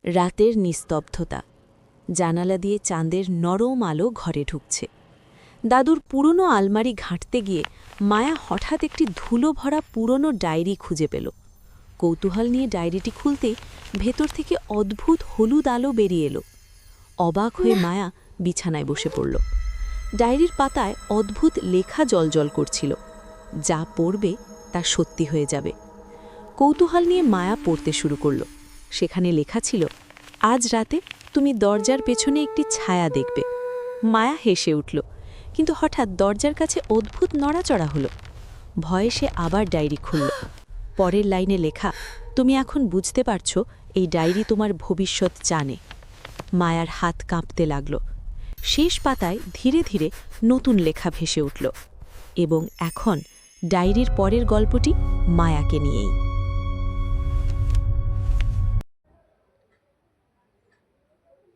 রাতের নিস্তব্ধতা, জানালা দিয়ে চাঁদের নরম আলো ঘরে ঢুকছে। দাদুর পুরনো আলমারি ঘাঁটতে গিয়ে মায়া হঠাৎ একটি ধুলো ভরা পুরনো ডায়েরি খুঁজে পেল। কৌতূহল নিয়ে ডায়েরিটি খুলতেই ভেতর থেকে অদ্ভুত হলুদ আলো বেরিয়ে এলো। অবাক হয়ে মায়া বিছানায় বসে পড়ল। ডায়েরির পাতায় অদ্ভুত লেখা জলজল করছিল, যা পড়বে তা সত্যি হয়ে যাবে। কৌতূহল নিয়ে মায়া পড়তে শুরু করল। সেখানে লেখা ছিল, আজ রাতে তুমি দরজার পেছনে একটি ছায়া দেখবে। মায়া হেসে উঠল, কিন্তু হঠাৎ দরজার কাছে অদ্ভুত নড়াচড়া হলো। ভয়ে সে আবার ডায়েরি খুলল। পরের লাইনে লেখা, তুমি এখন বুঝতে পারছ এই ডায়েরি তোমার ভবিষ্যৎ জানে। মায়ার হাত কাঁপতে লাগল। শেষ পাতায় ধীরে ধীরে নতুন লেখা ভেসে উঠল, এবং এখন ডায়েরির পরের গল্পটি মায়াকে নিয়েই।